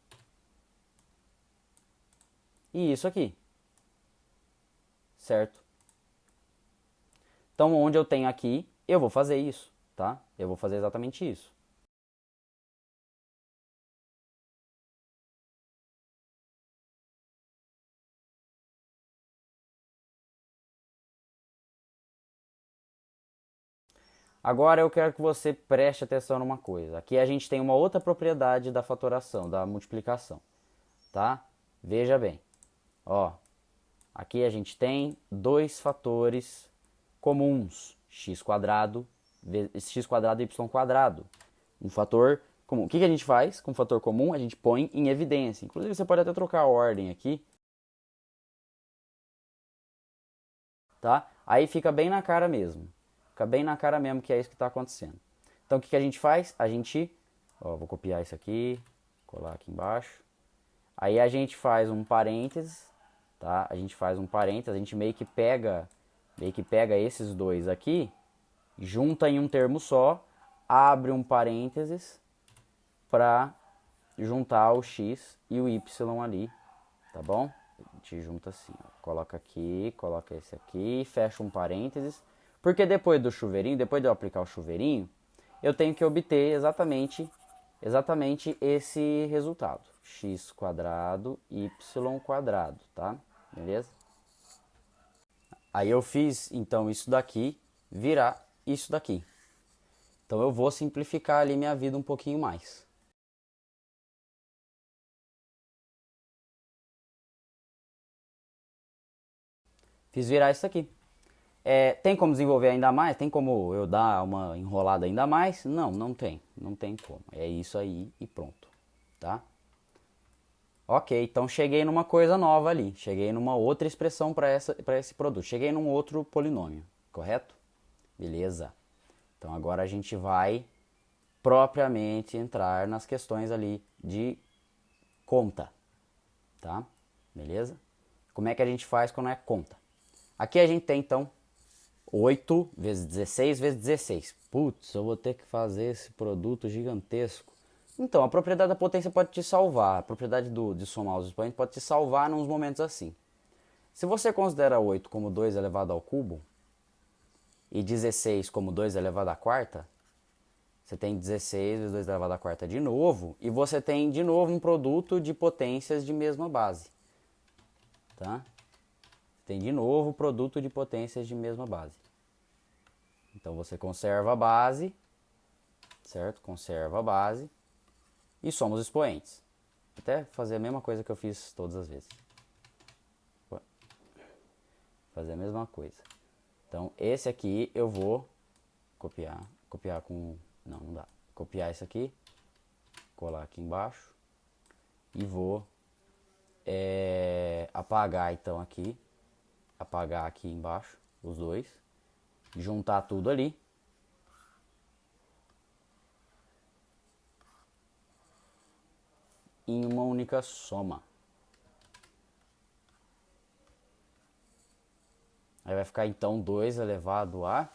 S1: E isso aqui. Certo? Então, onde eu tenho aqui, eu vou fazer isso, tá? Eu vou fazer exatamente isso. Agora eu quero que você preste atenção numa coisa. Aqui a gente tem uma outra propriedade da fatoração, da multiplicação, tá? Veja bem. Ó, aqui a gente tem dois fatores comuns, x² e y². Um fator comum. O que a gente faz com o fator comum? A gente põe em evidência. Inclusive você pode até trocar a ordem aqui, tá? Aí fica bem na cara mesmo. Fica bem na cara mesmo que é isso que está acontecendo. Então o que a gente faz? A gente, ó, vou copiar isso aqui, colar aqui embaixo. Aí a gente faz um parênteses, tá? A gente faz um parênteses, a gente meio que pega esses dois aqui, junta em um termo só, abre um parênteses para juntar o x e o y ali, tá bom? A gente junta assim, ó. Coloca aqui, coloca esse aqui, fecha um parênteses, porque depois do chuveirinho, depois de eu aplicar o chuveirinho, eu tenho que obter exatamente esse resultado, x² y², tá? Beleza? Aí eu fiz então isso daqui virar isso daqui. Então eu vou simplificar ali minha vida um pouquinho mais. Fiz virar isso aqui. Tem como desenvolver ainda mais? Tem como eu dar uma enrolada ainda mais? Não, não tem. Não tem como. É isso aí e pronto. Tá? Ok, então cheguei numa coisa nova ali. Cheguei numa outra expressão para esse produto. Cheguei num outro polinômio. Correto? Beleza. Então agora a gente vai propriamente entrar nas questões ali de conta. Tá? Beleza? Como é que a gente faz quando é conta? Aqui a gente tem então 8 vezes 16 vezes 16. Putz, eu vou ter que fazer esse produto gigantesco. Então, a propriedade da potência pode te salvar, a propriedade de somar os expoentes pode te salvar nos momentos assim. Se você considera 8 como 2 elevado ao cubo e 16 como 2 elevado à quarta, você tem 16 vezes 2 elevado à quarta de novo, e você tem de novo um produto de potências de mesma base. Tá? Tem de novo produto de potências de mesma base. Então você conserva a base, certo? Conserva a base e soma os expoentes. Até fazer a mesma coisa que eu fiz todas as vezes. Fazer a mesma coisa. Então esse aqui eu vou copiar com... não dá. Copiar esse aqui, colar aqui embaixo e vou apagar então aqui. Apagar aqui embaixo os dois, juntar tudo ali em uma única soma. Aí vai ficar então 2 elevado a,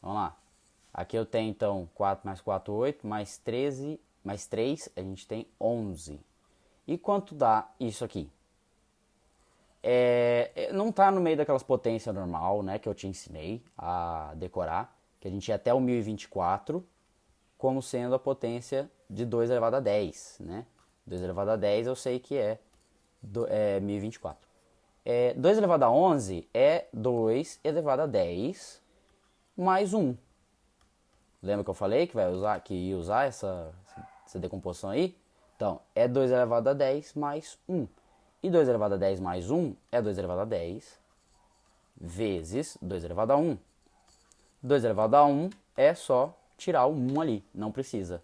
S1: vamos lá, aqui eu tenho então 4 mais 4, 8, mais 13, mais 3, a gente tem 11. E quanto dá isso aqui? Não está no meio daquelas potências normal, né, que eu te ensinei a decorar, que a gente ia até o 1024, como sendo a potência de 2 elevado a 10, né? 2 elevado a 10 eu sei que é 1024. 2 elevado a 11 é 2 elevado a 10 mais 1. Lembra que eu falei que ia usar essa decomposição aí? Então, é 2 elevado a 10 mais 1. E 2 elevado a 10 mais 1 é 2 elevado a 10 vezes 2 elevado a 1. 2 elevado a 1 é só tirar o 1 ali, não precisa.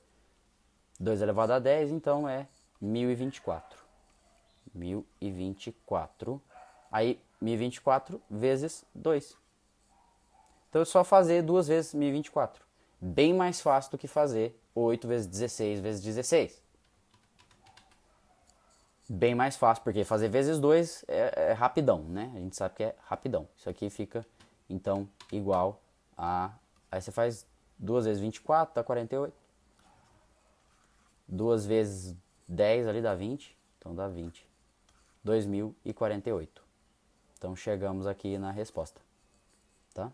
S1: 2 elevado a 10, então é 1024. 1024. Aí, 1024 vezes 2. Então é só fazer 2 vezes 1024. Bem mais fácil do que fazer 8 vezes 16 vezes 16. Bem mais fácil, porque fazer vezes 2 é rapidão, né? A gente sabe que é rapidão. Isso aqui fica, então, igual a... Aí você faz 2 vezes 24, dá 48. 2 vezes 10 ali dá 20, então dá 20. 2048. Então chegamos aqui na resposta. Tá?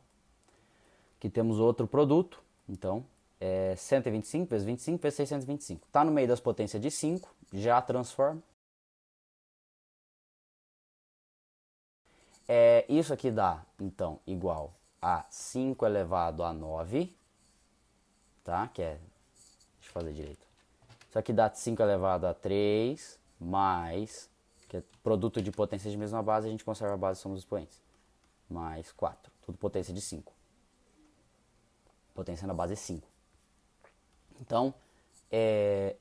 S1: Aqui temos outro produto, então é 125 vezes 25 vezes 625. Está no meio das potências de 5, já transforma. Isso aqui dá, então, igual a 5 elevado a 9, tá? Deixa eu fazer direito. Isso aqui dá 5 elevado a 3, mais, que é produto de potência de mesma base, a gente conserva a base, somos expoentes. Mais 4, tudo potência de 5. Potência na base é 5. Então,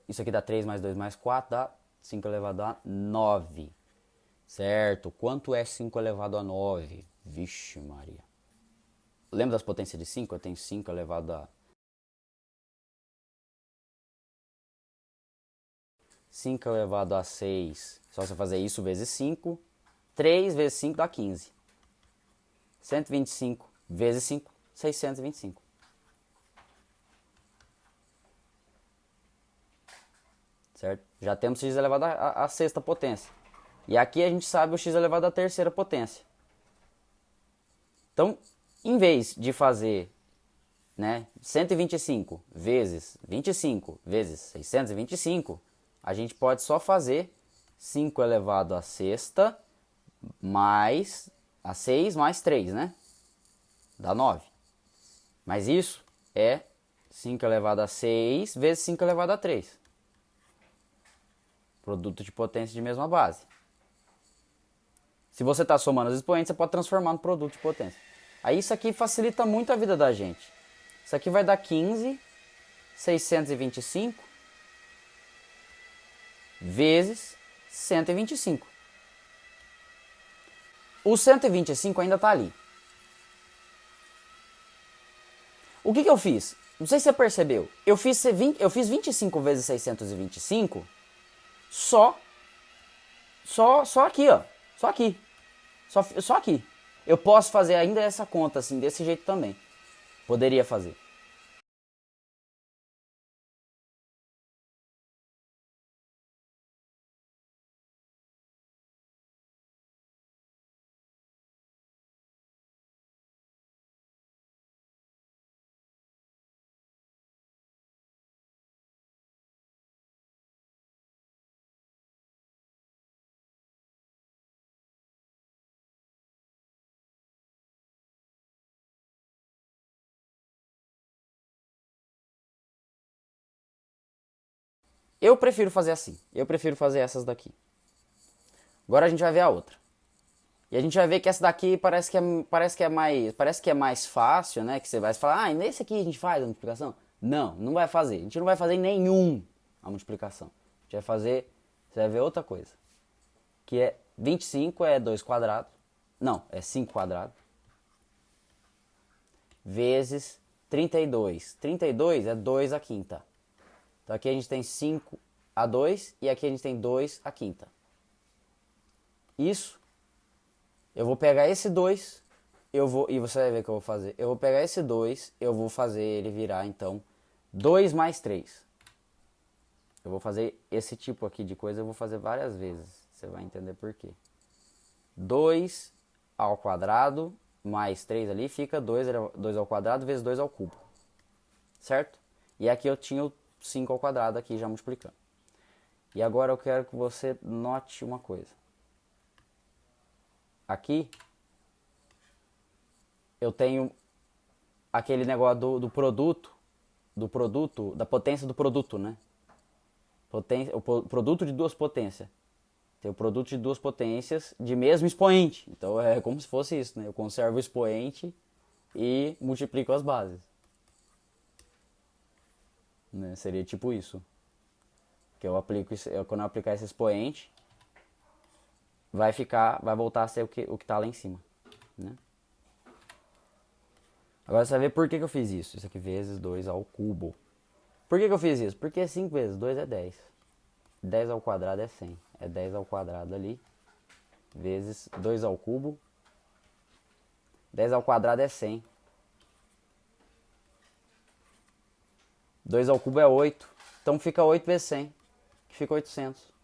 S1: isso aqui dá 3 mais 2 mais 4, dá 5 elevado a 9. Certo? Quanto é 5 elevado a 9? Vixe Maria. Lembra das potências de 5? Eu tenho 5 elevado a... 5 elevado a 6. Só você fazer isso vezes 5. 3 vezes 5 dá 15. 125 vezes 5, 625. Certo? Já temos x elevado à sexta potência. E aqui a gente sabe o x elevado à terceira potência. Então, em vez de fazer, né, 125 vezes 25 vezes 625, a gente pode só fazer 5 elevado à sexta mais a 6 mais 3, né? Dá 9. Mas isso é 5 elevado a 6 vezes 5 elevado a 3. Produto de potência de mesma base. Se você está somando os expoentes, você pode transformar no produto de potência. Aí isso aqui facilita muito a vida da gente. Isso aqui vai dar 15,625 vezes 125. O 125 ainda está ali. O que eu fiz? Não sei se você percebeu. Eu fiz 25 vezes 625 só aqui, ó. Só aqui. Só aqui. Eu posso fazer ainda essa conta assim, desse jeito também. Poderia fazer. Eu prefiro fazer assim. Eu prefiro fazer essas daqui. Agora a gente vai ver a outra. E a gente vai ver que essa daqui parece que é mais fácil, né? Que você vai falar, ah, e nesse aqui a gente faz a multiplicação? Não, não vai fazer. A gente não vai fazer nenhum a multiplicação. A gente vai fazer, você vai ver outra coisa. Que é 25 é 2 quadrados. Não, é 5 quadrados. Vezes 32. 32 é 2 à quinta. Então aqui a gente tem 5 a 2 e aqui a gente tem 2 à quinta. Isso, eu vou pegar esse 2, e você vai ver o que eu vou fazer. Eu vou pegar esse 2, eu vou fazer ele virar então 2 mais 3. Eu vou fazer esse tipo aqui de coisa, eu vou fazer várias vezes. Você vai entender por quê. 2 ao quadrado mais 3 ali fica 2 ao quadrado vezes 2 ao cubo. Certo? E aqui eu tinha o 5 ao quadrado aqui já multiplicando. E agora eu quero que você note uma coisa. Aqui eu tenho aquele negócio do produto, da potência do produto, né? O produto de duas potências. Tem o produto de duas potências de mesmo expoente. Então é como se fosse isso, né? Eu conservo o expoente e multiplico as bases. Né? Seria tipo isso. Que eu aplico, quando eu aplicar esse expoente, vai voltar a ser o que está lá em cima. Né? Agora você vai ver por que eu fiz isso. Isso aqui vezes 2 ao cubo. Por que eu fiz isso? Porque 5 vezes 2 é 10. 10 ao quadrado é 100. É 10 ao quadrado ali. Vezes 2 ao cubo. 10 ao quadrado é 100. 2 ao cubo é 8. Então fica 8 vezes 100. Que fica 800.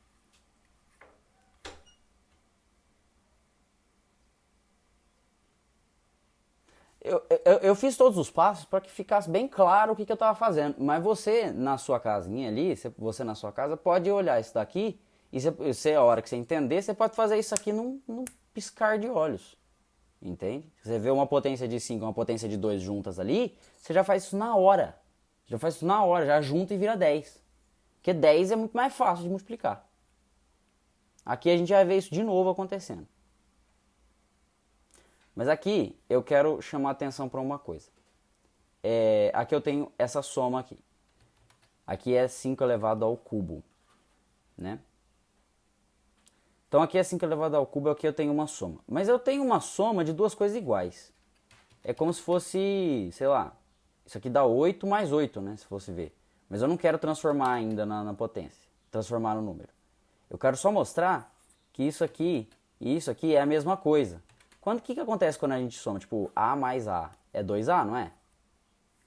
S1: Eu fiz todos os passos para que ficasse bem claro o que eu estava fazendo. Mas você, na sua casinha ali, você na sua casa, pode olhar isso daqui e você, a hora que você entender, você pode fazer isso aqui num piscar de olhos. Entende? Você vê uma potência de 5 e uma potência de 2 juntas ali, você já faz isso na hora. Já faz isso na hora, já junta e vira 10. Porque 10 é muito mais fácil de multiplicar. Aqui a gente vai ver isso de novo acontecendo. Mas aqui eu quero chamar a atenção para uma coisa. Aqui eu tenho essa soma aqui. Aqui é 5 elevado ao cubo. Né? Então aqui é 5 elevado ao cubo, aqui eu tenho uma soma. Mas eu tenho uma soma de duas coisas iguais. É como se fosse, sei lá, isso aqui dá 8 mais 8, né? Se fosse ver. Mas eu não quero transformar ainda na potência. Transformar no número. Eu quero só mostrar que isso aqui e isso aqui é a mesma coisa. O que acontece quando a gente soma? Tipo, A mais A é 2A, não é?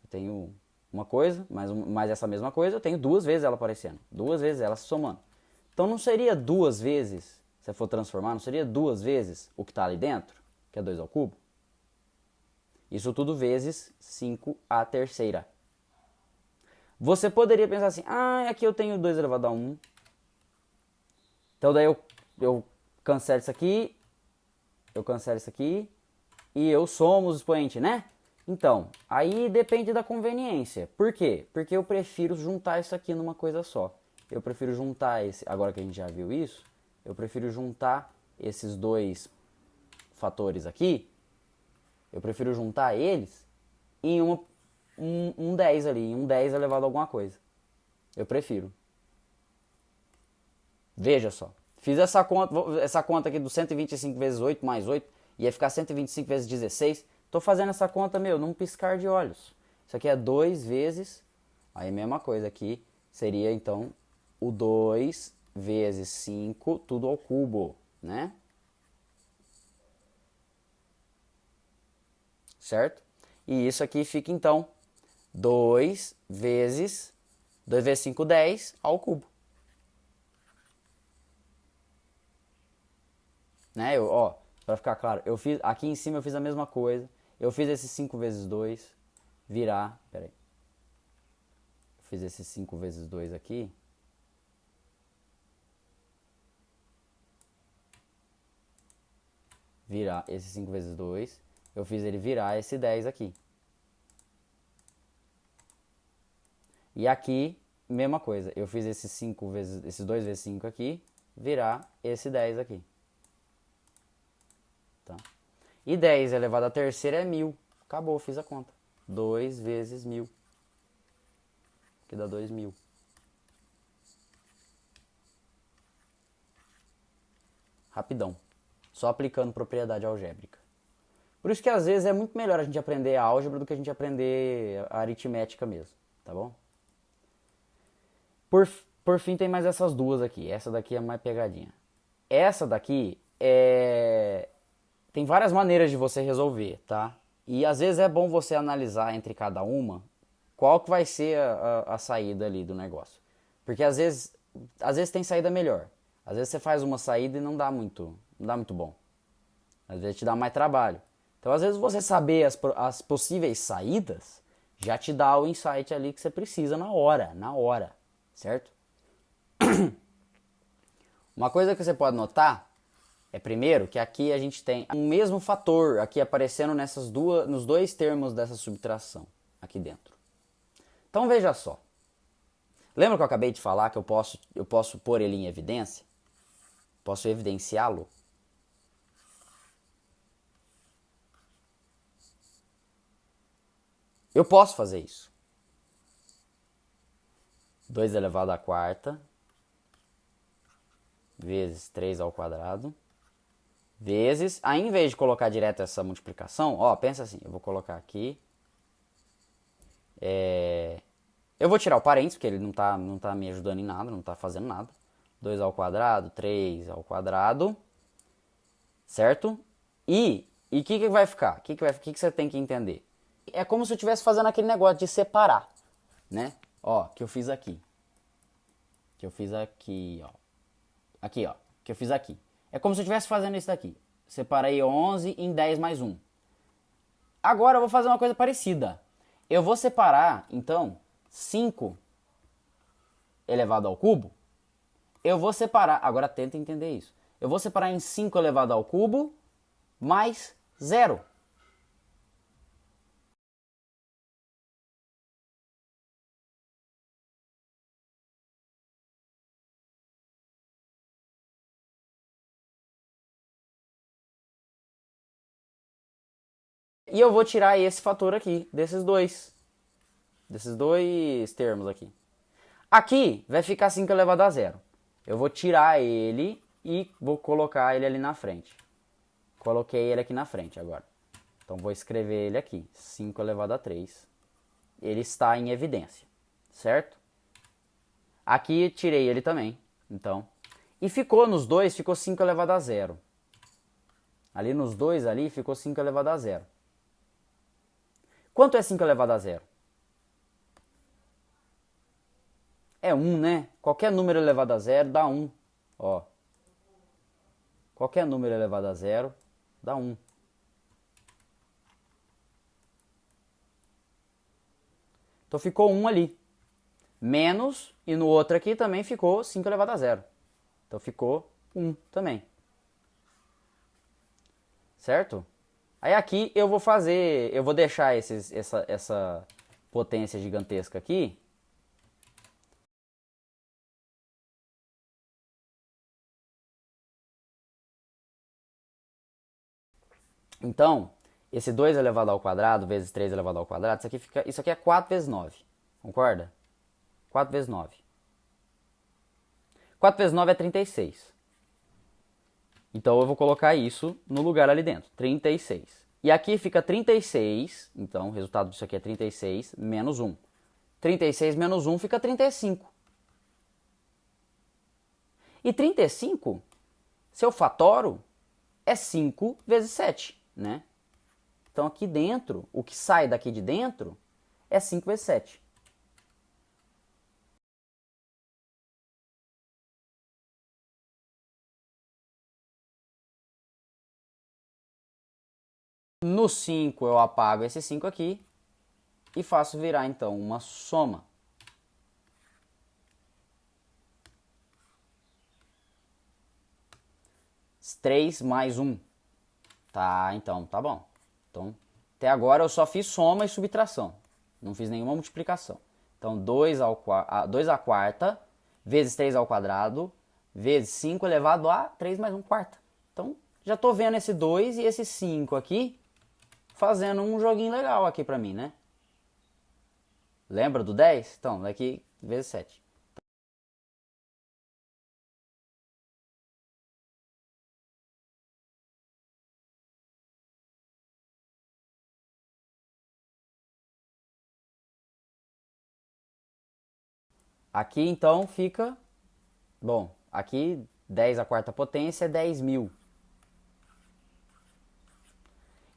S1: Eu tenho uma coisa, mais essa mesma coisa, eu tenho duas vezes ela aparecendo. Duas vezes ela se somando. Então não seria duas vezes, se eu for transformar, não seria duas vezes o que está ali dentro, que é 2 ao cubo? Isso tudo vezes 5 à terceira. Você poderia pensar assim, aqui eu tenho 2 elevado a 1. Então daí eu cancelo isso aqui. Eu cancelo isso aqui e eu somo os expoentes, né? Então, aí depende da conveniência. Por quê? Porque eu prefiro juntar isso aqui numa coisa só. Eu prefiro juntar agora que a gente já viu isso, eu prefiro juntar esses dois fatores aqui, eu prefiro juntar eles em um 10 ali, em um 10 elevado a alguma coisa. Eu prefiro. Veja só. Fiz essa conta aqui do 125 vezes 8 mais 8, ia ficar 125 vezes 16. Tô fazendo essa conta, num piscar de olhos. Isso aqui é 2 vezes, aí mesma coisa aqui, seria então o 2 vezes 5, tudo ao cubo, né? Certo? E isso aqui fica então 2 vezes 5, 10 ao cubo. Né? Pra ficar claro, aqui em cima eu fiz a mesma coisa. Eu fiz esse 5 vezes 2 virar, peraí. Eu fiz esse 5 vezes 2 aqui. Virar esse 5 vezes 2. Eu fiz ele virar esse 10 aqui. E aqui mesma coisa. Eu fiz esses 2 vezes 5 aqui, virar esse 10 aqui. Tá? E 10 elevado à terceira é 1000. Acabou, fiz a conta. 2 vezes 1000. Que dá 2000. Rapidão. Só aplicando propriedade algébrica. Por isso que às vezes é muito melhor a gente aprender a álgebra do que a gente aprender a aritmética mesmo. Tá bom? Por fim, tem mais essas duas aqui. Essa daqui é mais pegadinha. Essa daqui tem várias maneiras de você resolver, tá? E às vezes é bom você analisar entre cada uma qual que vai ser a saída ali do negócio. Porque às vezes tem saída melhor. Às vezes você faz uma saída e não dá muito bom. Às vezes te dá mais trabalho. Então às vezes você saber as possíveis saídas já te dá o insight ali que você precisa na hora, certo? Uma coisa que você pode notar é primeiro que aqui a gente tem o mesmo fator aqui aparecendo nos dois termos dessa subtração aqui dentro. Então veja só. Lembra que eu acabei de falar que eu posso pôr ele em evidência? Posso evidenciá-lo? Eu posso fazer isso. 2 elevado à quarta vezes 3 ao quadrado vezes, aí em vez de colocar direto essa multiplicação, ó, pensa assim, eu vou colocar aqui, eu vou tirar o parênteses, porque ele não tá me ajudando em nada, não tá fazendo nada. 2 ao quadrado, 3 ao quadrado, certo? E o que vai ficar? O que você tem que entender? É como se eu estivesse fazendo aquele negócio de separar, né? Ó, que eu fiz aqui. Que eu fiz aqui, ó. Aqui, ó. Que eu fiz aqui. É como se eu estivesse fazendo isso daqui. Separei 11 em 10 mais 1. Agora eu vou fazer uma coisa parecida. Eu vou separar, então, 5 elevado ao cubo. Eu vou separar, agora tenta entender isso. Eu vou separar em 5 elevado ao cubo mais 0. E eu vou tirar esse fator aqui, desses dois termos aqui. Aqui vai ficar 5 elevado a 0. Eu vou tirar ele e vou colocar ele ali na frente. Coloquei ele aqui na frente agora. Então vou escrever ele aqui, 5 elevado a 3. Ele está em evidência, certo? Aqui tirei ele também, então. E ficou nos dois, ficou 5 elevado a 0. Ali nos dois ali ficou 5 elevado a 0. Quanto é 5 elevado a 0? É 1, né? Qualquer número elevado a 0 dá 1. Ó. Qualquer número elevado a 0 dá 1. Então ficou 1 ali. Menos, e no outro aqui também ficou 5 elevado a 0. Então ficou 1 também. Certo? Aí aqui eu vou deixar essa potência gigantesca aqui. Então, esse 2 elevado ao quadrado vezes 3 elevado ao quadrado, isso aqui é 4 vezes 9. Concorda? 4 vezes 9. 4 vezes 9 é 36. Então eu vou colocar isso no lugar ali dentro, 36. E aqui fica 36, então o resultado disso aqui é 36 menos 1. 36 menos 1 fica 35. E 35, se eu fatoro, é 5 vezes 7, né? Então aqui dentro, o que sai daqui de dentro é 5 vezes 7. No 5 eu apago esse 5 aqui e faço virar então uma soma. Três mais 1. Tá, então, tá bom. Então, até agora eu só fiz soma e subtração. Não fiz nenhuma multiplicação. Então, 2 a quarta vezes 3 ao quadrado vezes 5 elevado a 3 mais 1 quarta. Então, já estou vendo esse 2 e esse 5 aqui fazendo um joguinho legal aqui para mim, né? Lembra do 10? Então, daqui vezes 7. Aqui então fica, bom, aqui 10 a quarta potência é 10.000.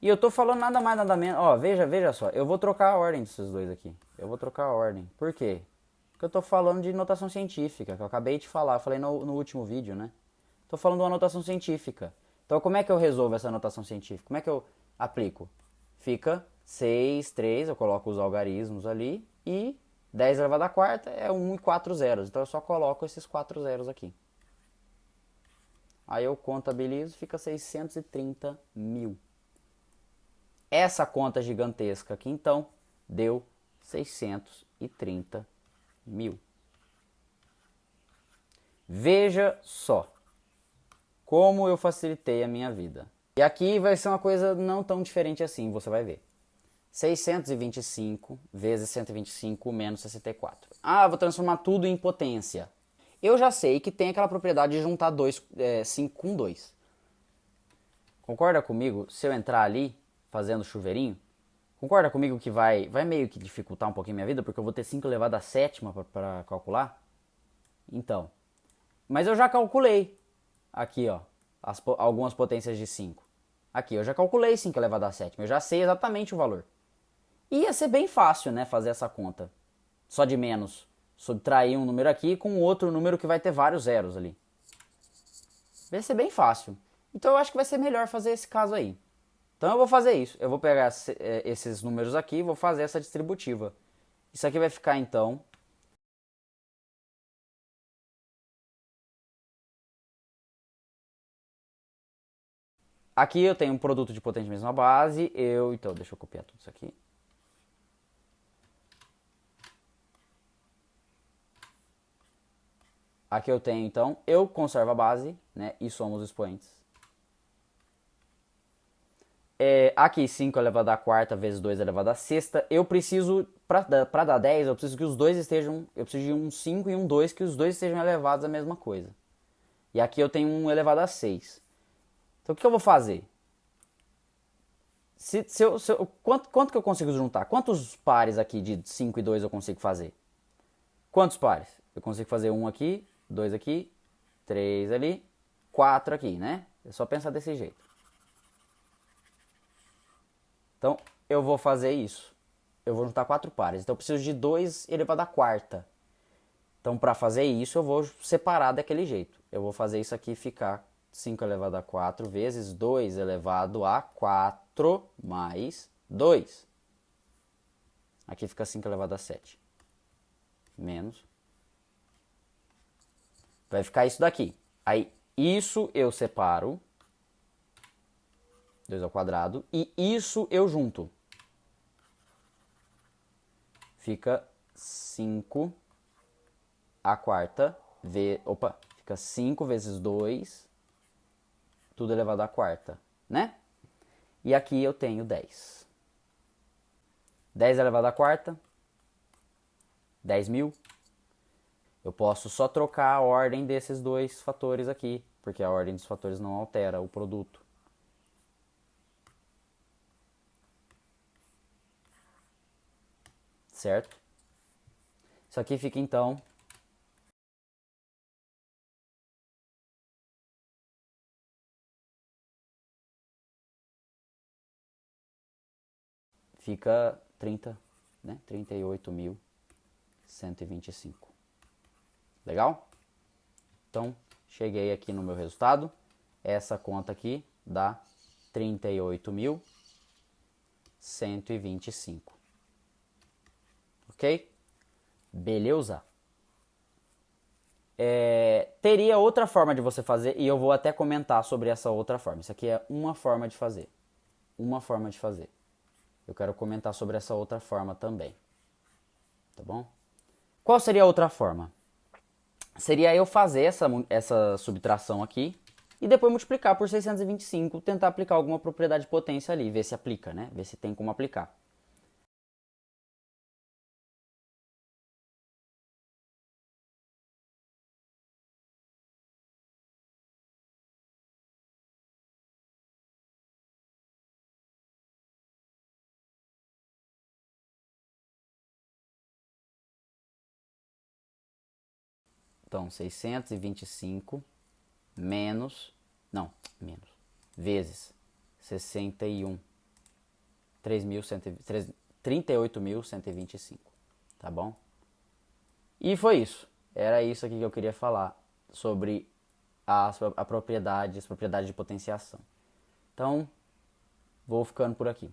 S1: E eu tô falando nada mais, nada menos. Ó, veja só. Eu vou trocar a ordem desses dois aqui. Eu vou trocar a ordem. Por quê? Porque eu tô falando de notação científica, que eu acabei de falar. Eu falei no último vídeo, né? Tô falando de uma notação científica. Então, como é que eu resolvo essa notação científica? Como é que eu aplico? Fica 6, 3, eu coloco os algarismos ali. E 10 elevado à quarta é 1 e 4 zeros. Então, eu só coloco esses 4 zeros aqui. Aí eu contabilizo, fica 630.000. Essa conta gigantesca aqui, então, deu 630.000. Veja só como eu facilitei a minha vida. E aqui vai ser uma coisa não tão diferente assim, você vai ver. 625 vezes 125 menos 64. Ah, vou transformar tudo em potência. Eu já sei que tem aquela propriedade de juntar 5 com 2. Concorda comigo? Se eu entrar ali fazendo chuveirinho, concorda comigo que vai meio que dificultar um pouquinho minha vida, porque eu vou ter 5 elevado a sétima para calcular? Então, mas eu já calculei aqui, ó, algumas potências de 5. Aqui, eu já calculei 5 elevado a sétima, eu já sei exatamente o valor. Ia ser bem fácil, né, fazer essa conta. Só de menos. Subtrair um número aqui com outro número que vai ter vários zeros ali. Vai ser bem fácil. Então eu acho que vai ser melhor fazer esse caso aí. Então eu vou fazer isso. Eu vou pegar esses números aqui e vou fazer essa distributiva. Isso aqui vai ficar então... Aqui eu tenho um produto de potência mesma base. Então, deixa eu copiar tudo isso aqui. Aqui eu tenho então, eu conservo a base, né? E somos os expoentes. Aqui 5 elevado à quarta vezes 2 elevado à sexta. Eu preciso, para dar 10, eu preciso que os dois estejam, eu preciso de um 5 e um 2, que os dois estejam elevados à mesma coisa. E aqui eu tenho 1 elevado a 6. Então o que eu vou fazer? Quanto que eu consigo juntar? Quantos pares aqui de 5 e 2 eu consigo fazer? Quantos pares? Eu consigo fazer 1 aqui, 2 aqui, 3 ali, 4 aqui, né? É só pensar desse jeito. Então, eu vou fazer isso. Eu vou juntar 4 pares. Então, eu preciso de 2 elevado à quarta. Então, para fazer isso, eu vou separar daquele jeito. Eu vou fazer isso aqui ficar 5 elevado a 4 vezes 2 elevado a 4 mais 2. Aqui fica 5 elevado a 7. Menos. Vai ficar isso daqui. Aí, isso eu separo. 2 ao quadrado. E isso eu junto. Fica 5 a quarta. Fica 5 vezes 2. Tudo elevado à quarta, né? E aqui eu tenho 10. 10 elevado à quarta. 10.000. Eu posso só trocar a ordem desses dois fatores aqui, porque a ordem dos fatores não altera o produto. Certo? Isso aqui fica então... Fica 30, né? 38.125. Legal? Então, cheguei aqui no meu resultado. Essa conta aqui dá 38.125. Ok? Beleza? Teria outra forma de você fazer e eu vou até comentar sobre essa outra forma. Isso aqui é uma forma de fazer. Uma forma de fazer. Eu quero comentar sobre essa outra forma também. Tá bom? Qual seria a outra forma? Seria eu fazer essa subtração aqui e depois multiplicar por 625, tentar aplicar alguma propriedade de potência ali, ver se aplica, né? Ver se tem como aplicar. Então, 625 menos, não, menos, vezes 61, 38.125, tá bom? E foi isso. Era isso aqui que eu queria falar sobre as propriedades de potenciação. Então, vou ficando por aqui.